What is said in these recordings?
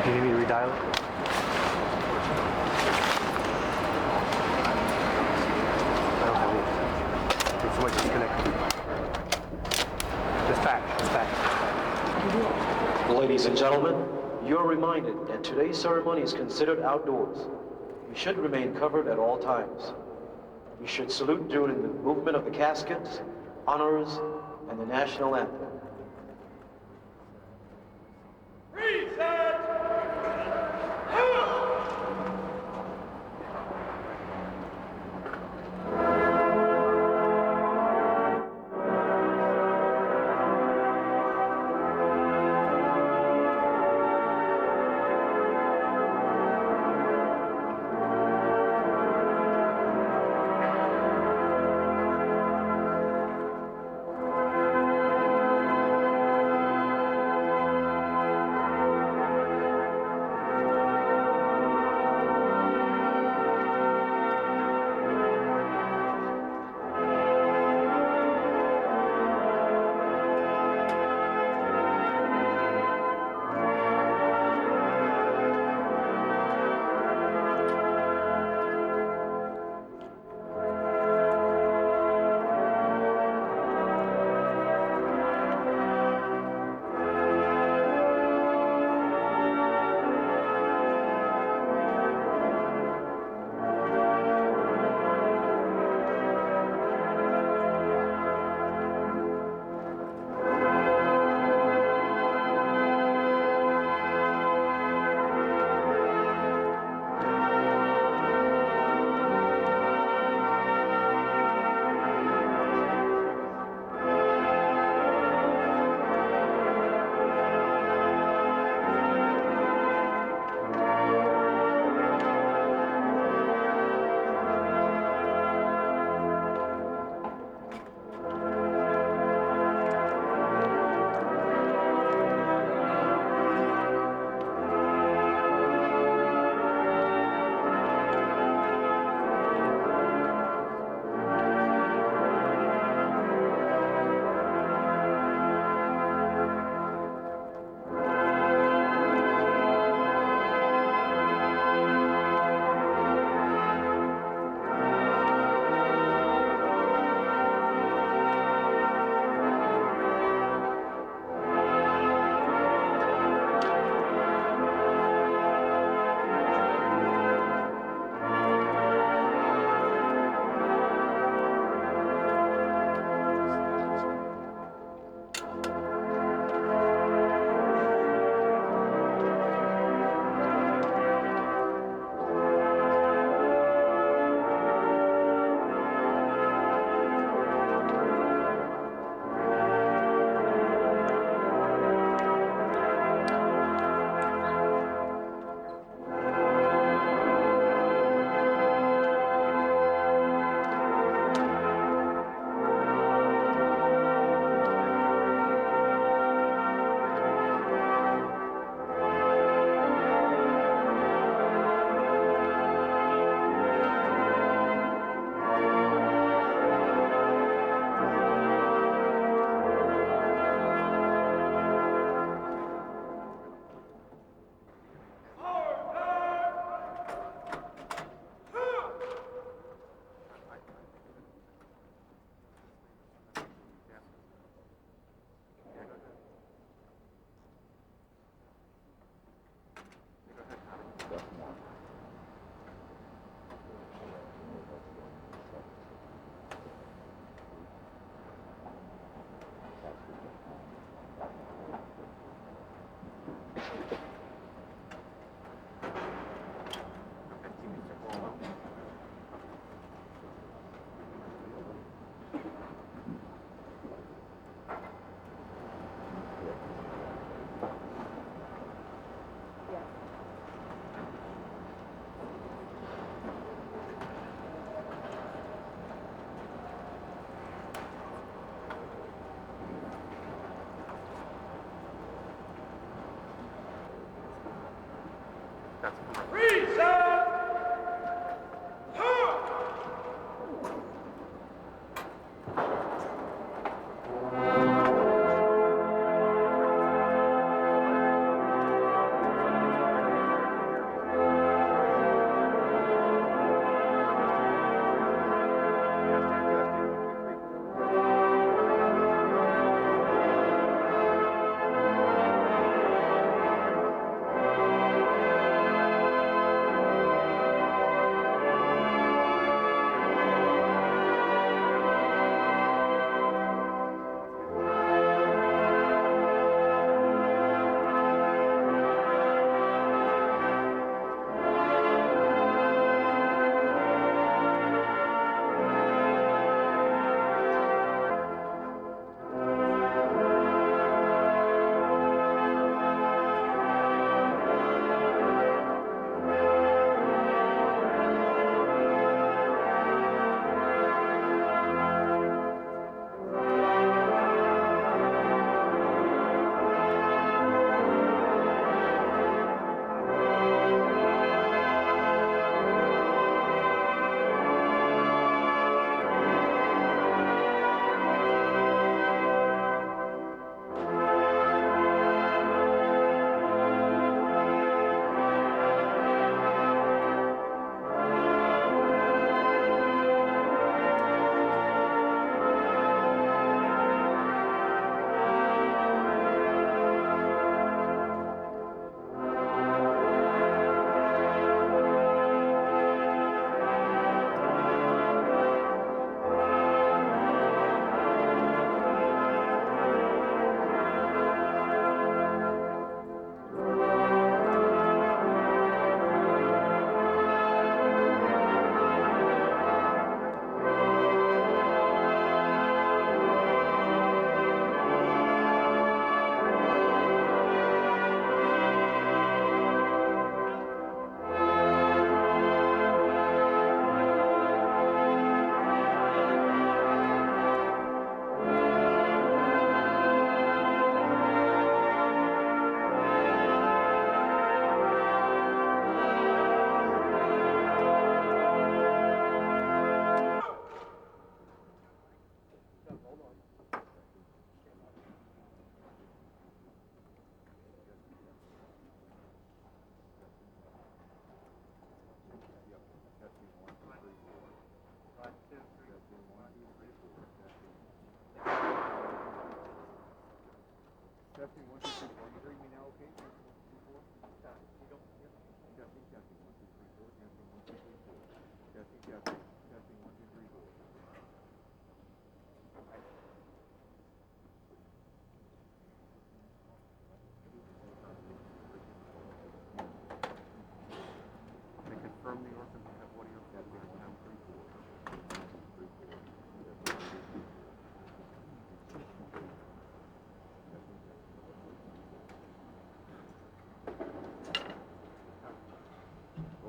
Do you need me to redial it? I don't have any. Did someone disconnect? Dispatch. Ladies and gentlemen, you're reminded that today's ceremony is considered outdoors. You should remain covered at all times. You should salute during the movement of the caskets, honors, and the national anthem.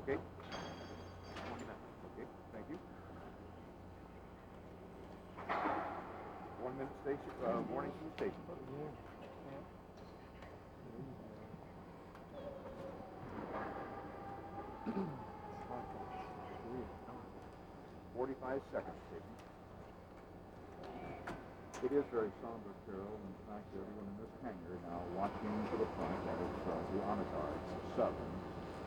Okay. 20 minutes. Okay, thank you. 1 minute station, warning from the station. 45 seconds, Station. It is very somber, Carol. In fact, everyone in this hangar now watching to the front as the honor guards sub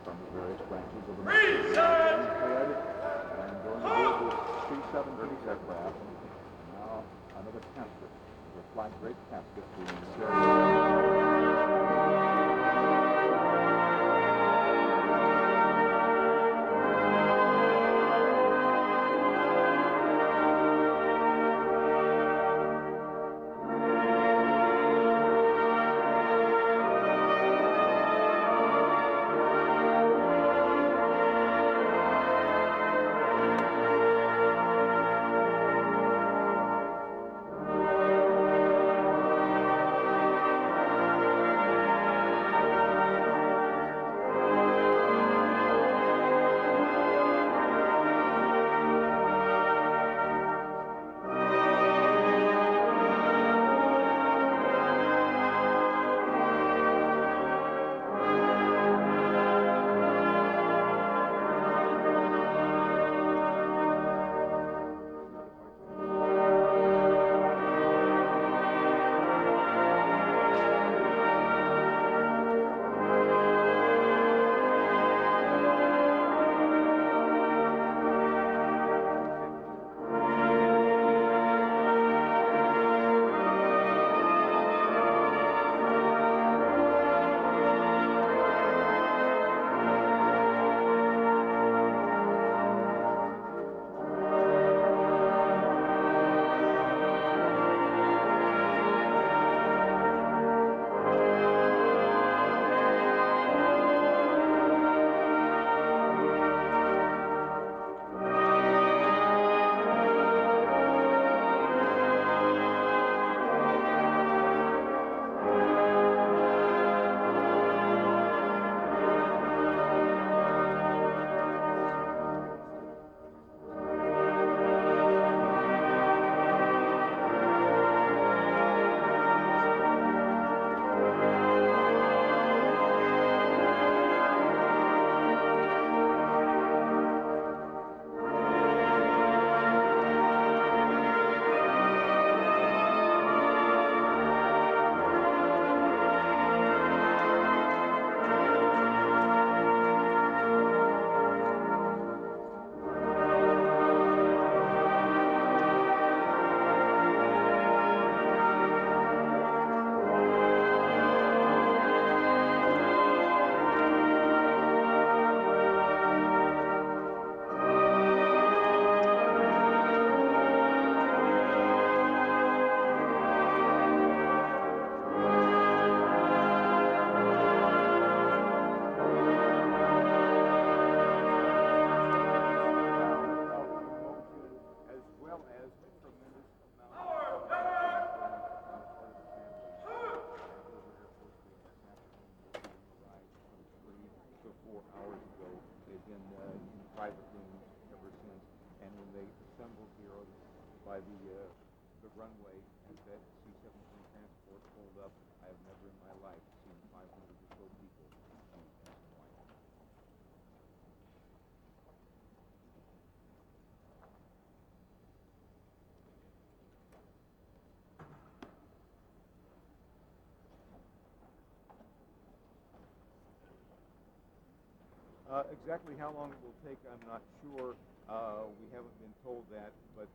from the various branches of the military head and going to deal with C-730 aircraft. Now another casket, the flag draped casket being carried. By the runway as that C-17 transport pulled up, I have never in my life seen 500 or so people coming past the white. Exactly how long it will take, I'm not sure. We haven't been told that, but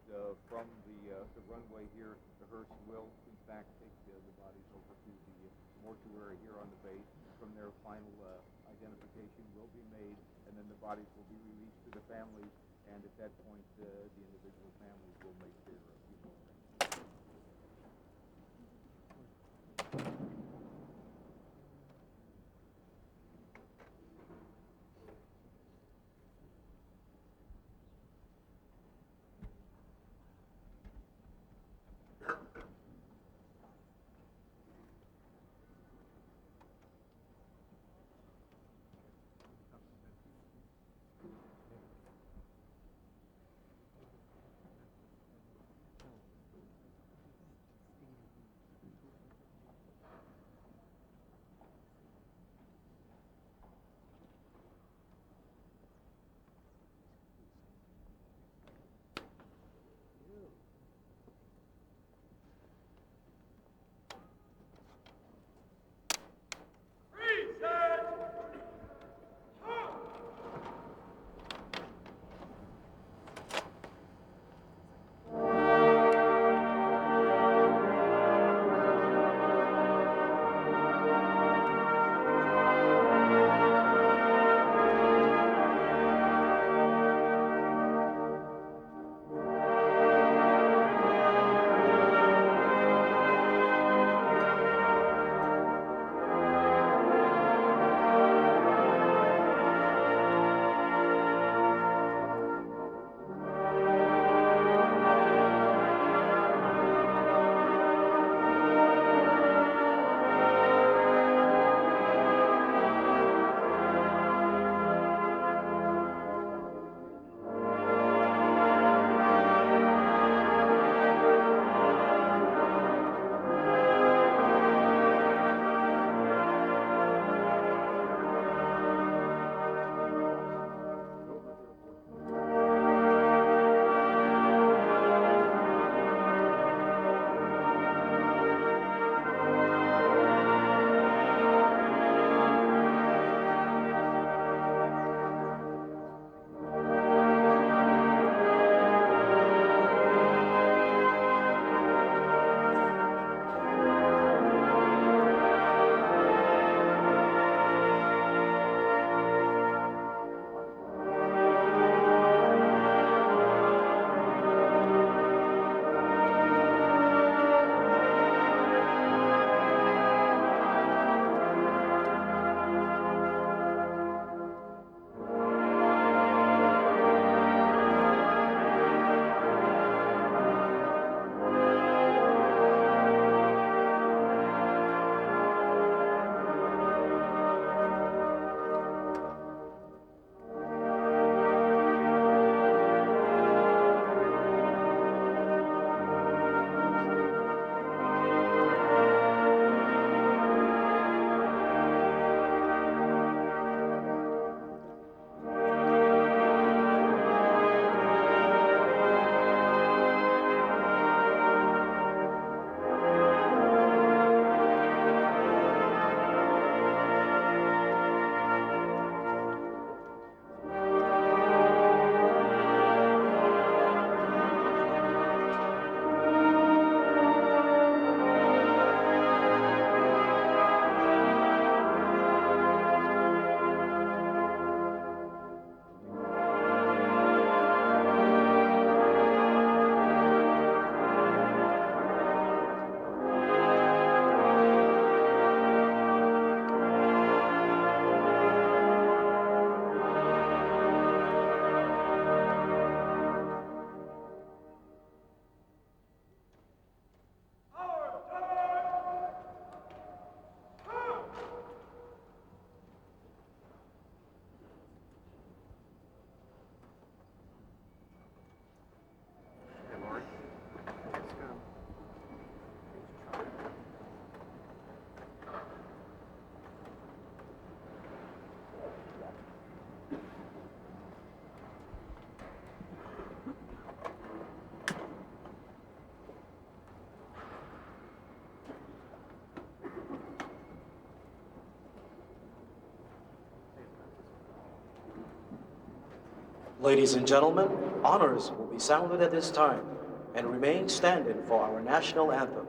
from the runway here, the hearse will, in fact, take the bodies over to the mortuary here on the base. From there, final identification will be made, and then the bodies will be released to the families, and at that point, the individual families will make their funeral arrangements. Ladies and gentlemen, honors will be sounded at this time and remain standing for our national anthem.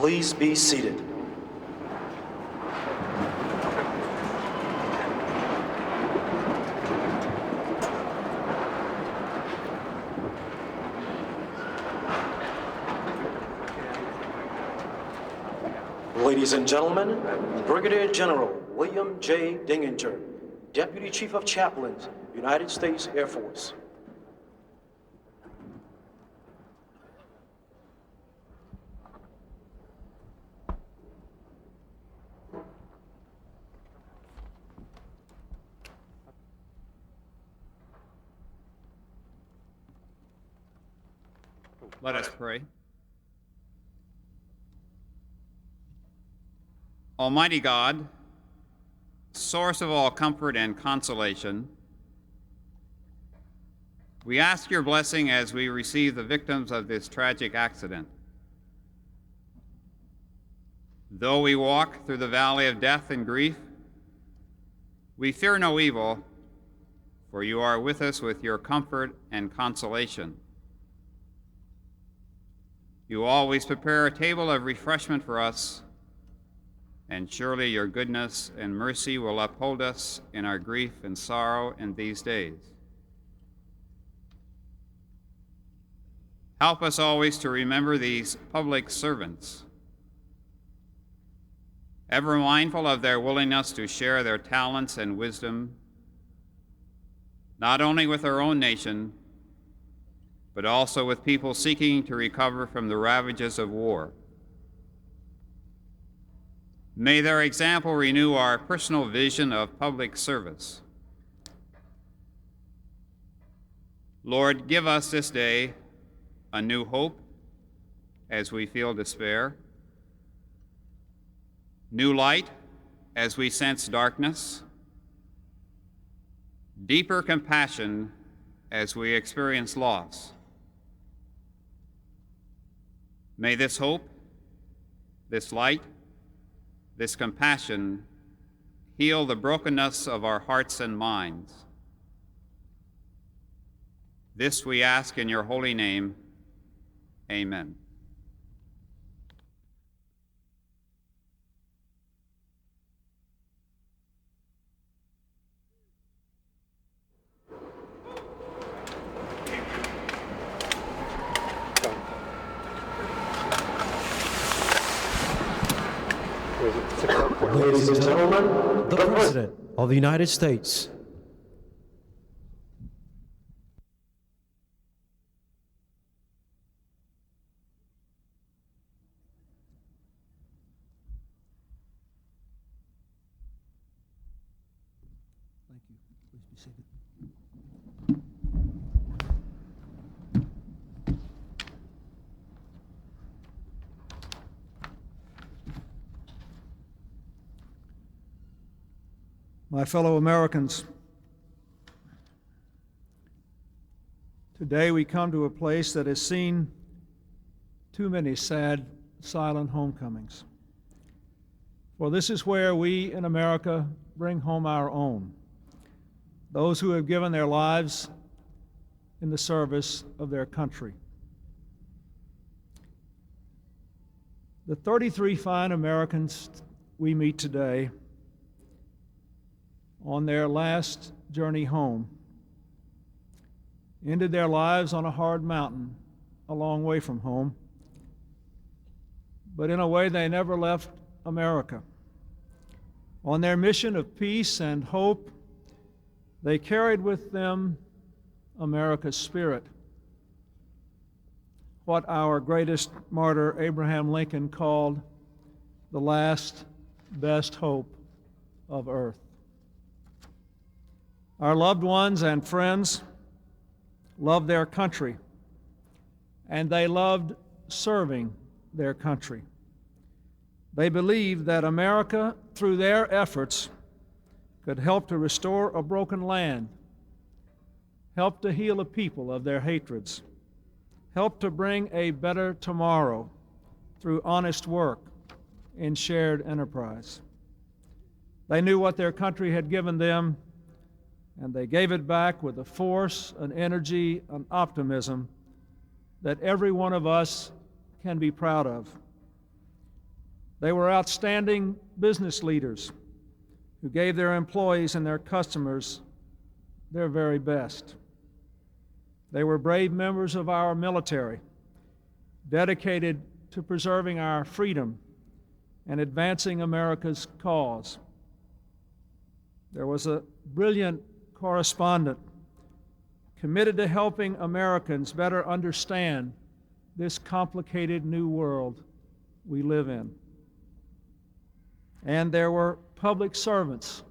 Please be seated. Ladies and gentlemen, Brigadier General William J. Dinginger, Deputy Chief of Chaplains, United States Air Force. Let us pray. Almighty God, source of all comfort and consolation, we ask your blessing as we receive the victims of this tragic accident. Though we walk through the valley of death and grief, we fear no evil, for you are with us with your comfort and consolation. You always prepare a table of refreshment for us, and surely your goodness and mercy will uphold us in our grief and sorrow in these days. Help us always to remember these public servants, ever mindful of their willingness to share their talents and wisdom, not only with our own nation, but also with people seeking to recover from the ravages of war. May their example renew our personal vision of public service. Lord, give us this day a new hope as we feel despair, new light as we sense darkness, deeper compassion as we experience loss. May this hope, this light, this compassion heal the brokenness of our hearts and minds. This we ask in your holy name. Amen. Ladies and gentlemen, the President of the United States. Thank you. Please be seated. My fellow Americans, today we come to a place that has seen too many sad, silent homecomings. For this is where we in America bring home our own, those who have given their lives in the service of their country. The 33 fine Americans we meet today on their last journey home ended their lives on a hard mountain a long way from home, but in a way they never left America. On their mission of peace and hope, they carried with them America's spirit, what our greatest martyr Abraham Lincoln called the last best hope of earth. Our loved ones and friends loved their country, and they loved serving their country. They believed that America, through their efforts, could help to restore a broken land, help to heal a people of their hatreds, help to bring a better tomorrow through honest work in shared enterprise. They knew what their country had given them, and they gave it back with a force, an energy, an optimism that every one of us can be proud of. They were outstanding business leaders who gave their employees and their customers their very best. They were brave members of our military, dedicated to preserving our freedom and advancing America's cause. There was a brilliant correspondent committed to helping Americans better understand this complicated new world we live in. And there were public servants,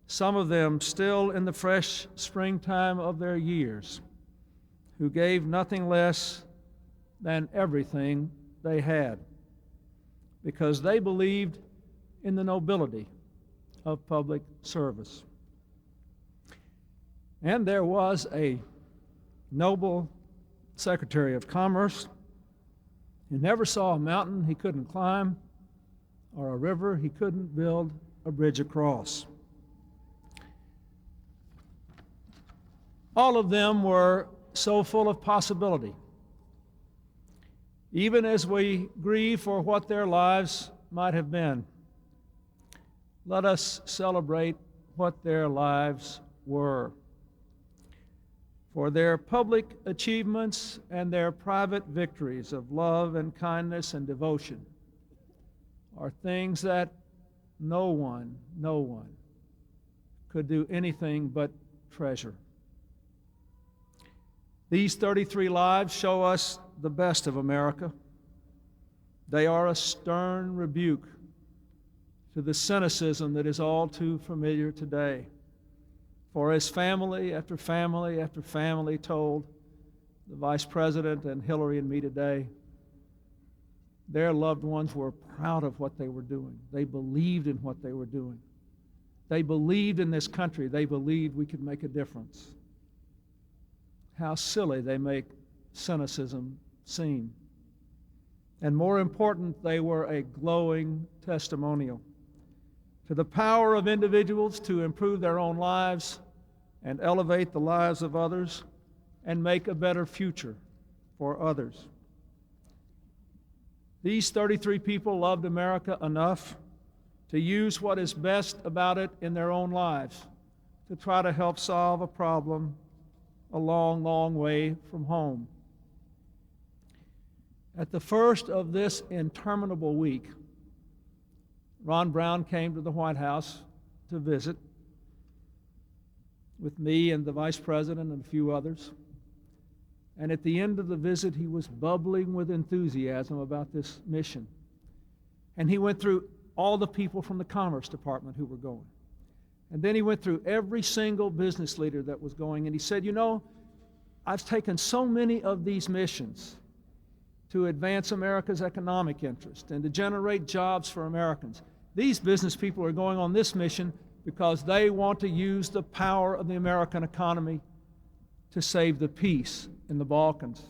some of them still in the fresh springtime of their years, who gave nothing less than everything they had, because they believed in the nobility of public service. And there was a noble Secretary of Commerce who never saw a mountain he couldn't climb, or a river he couldn't build a bridge across. All of them were so full of possibility. Even as we grieve for what their lives might have been, let us celebrate what their lives were. For their public achievements and their private victories of love and kindness and devotion are things that no one could do anything but treasure. These 33 lives show us the best of America. They are a stern rebuke to the cynicism that is all too familiar today. For as family after family after family told the Vice President and Hillary and me today, their loved ones were proud of what they were doing. They believed in what they were doing. They believed in this country. They believed we could make a difference. How silly they make cynicism seem. And more important, they were a glowing testimonial to the power of individuals to improve their own lives and elevate the lives of others and make a better future for others. These 33 people loved America enough to use what is best about it in their own lives to try to help solve a problem a long, long way from home. At the first of this interminable week, Ron Brown came to the White House to visit with me and the Vice President and a few others. And at the end of the visit, he was bubbling with enthusiasm about this mission. And he went through all the people from the Commerce Department who were going. And then he went through every single business leader that was going, and he said, you know, I've taken so many of these missions to advance America's economic interest and to generate jobs for Americans. These business people are going on this mission because they want to use the power of the American economy to save the peace in the Balkans.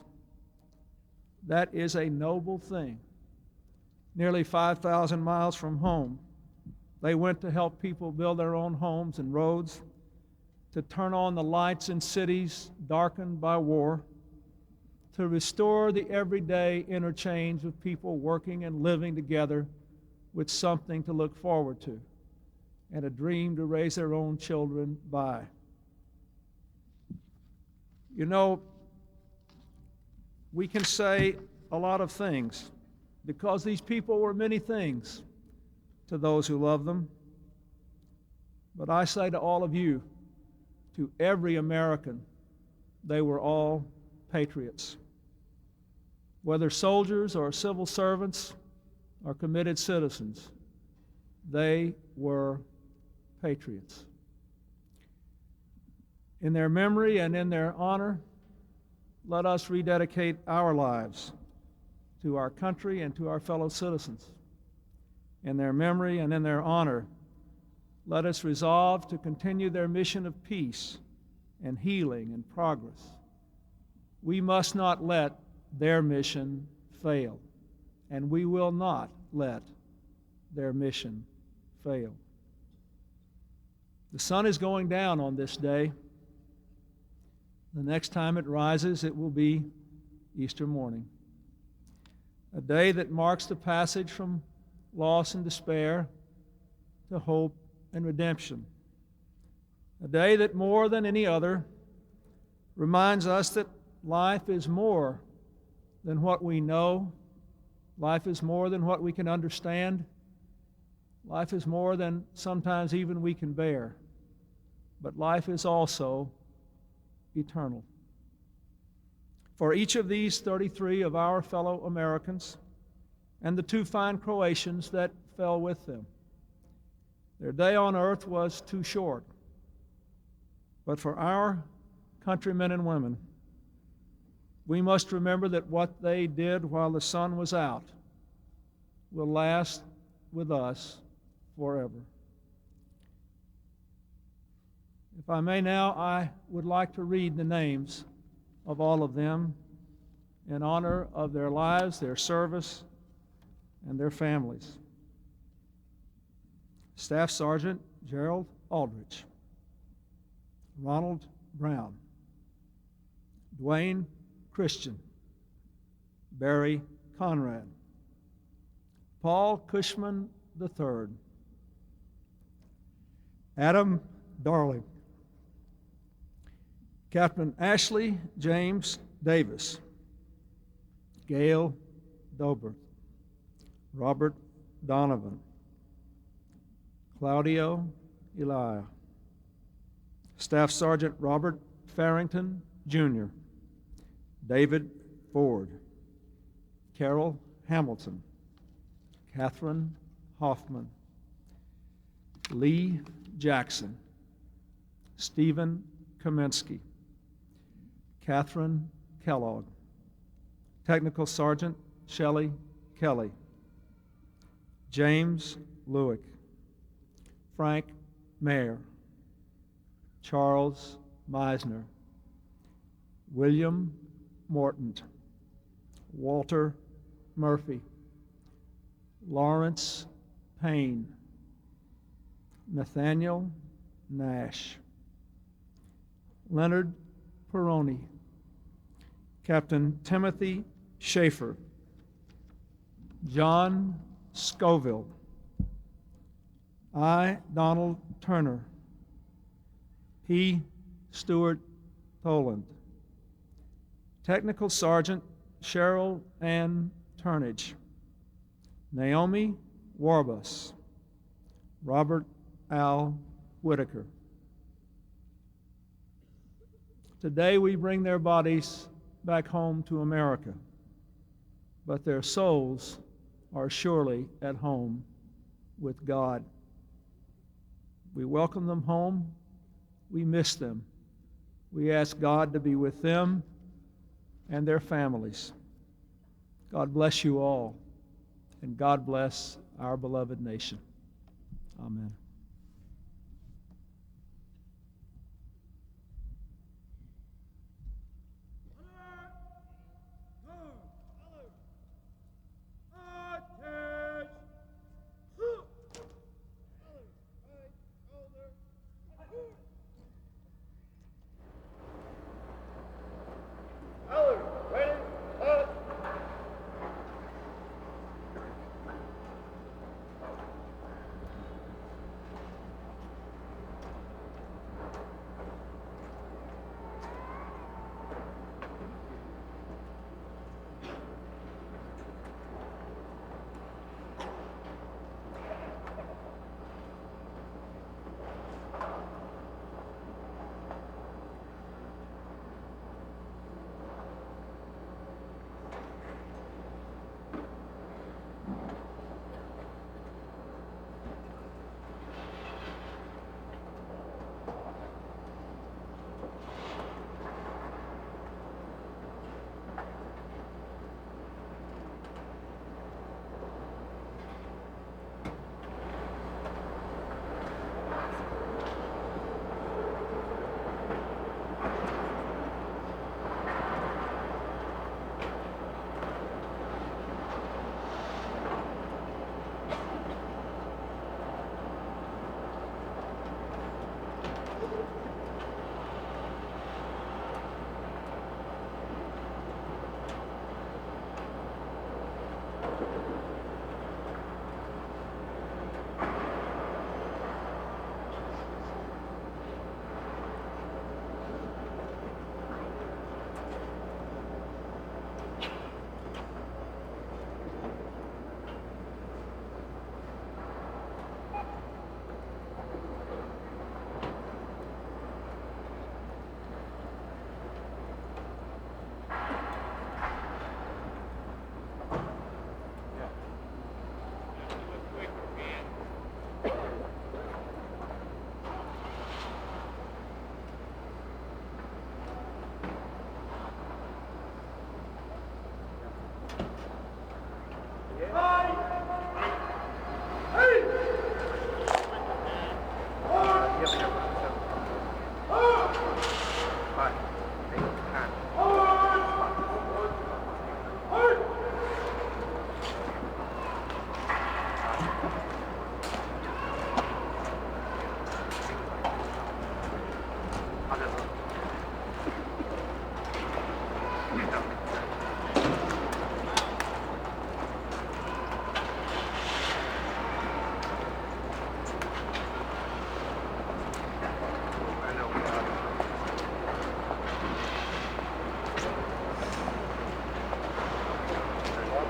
That is a noble thing. Nearly 5,000 miles from home, they went to help people build their own homes and roads, to turn on the lights in cities darkened by war, to restore the everyday interchange of people working and living together with something to look forward to and a dream to raise their own children by. You know, we can say a lot of things because these people were many things to those who love them. But I say to all of you, to every American, they were all patriots. Whether soldiers or civil servants or committed citizens, they were patriots. In their memory and in their honor, let us rededicate our lives to our country and to our fellow citizens. In their memory and in their honor, let us resolve to continue their mission of peace and healing and progress. We must not let their mission fail, and we will not let their mission fail. The sun is going down on this day. The next time it rises, it will be Easter morning, a day that marks the passage from loss and despair to hope and redemption, a day that more than any other reminds us that life is more than what we know, life is more than what we can understand, life is more than sometimes even we can bear, but life is also eternal. For each of these 33 of our fellow Americans and the 2 fine Croatians that fell with them, their day on earth was too short. But for our countrymen and women, we must remember that what they did while the sun was out will last with us forever. If I may now, I would like to read the names of all of them in honor of their lives, their service, and their families. Staff Sergeant Gerald Aldrich, Ronald Brown, Dwayne Christian, Barry Conrad, Paul Cushman III, Adam Darling, Captain Ashley James Davis, Gail Dobert, Robert Donovan, Claudio Elia, Staff Sergeant Robert Farrington, Jr., David Ford, Carol Hamilton, Catherine Hoffman, Lee Jackson, Stephen Kaminsky, Catherine Kellogg, Technical Sergeant Shelley Kelly, James Lewick, Frank Mayer, Charles Meisner, William Morton, Walter Murphy, Lawrence Payne, Nathaniel Nash, Leonard Peroni, Captain Timothy Schaefer, John Scoville, I. Donald Turner, P. Stuart Toland, Technical Sergeant Cheryl Ann Turnage, Naomi Warbus, Robert Al Whitaker. Today we bring their bodies back home to America, but their souls are surely at home with God. We welcome them home. We miss them. We ask God to be with them and their families. God bless you all, and God bless our beloved nation. Amen.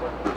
Thank you.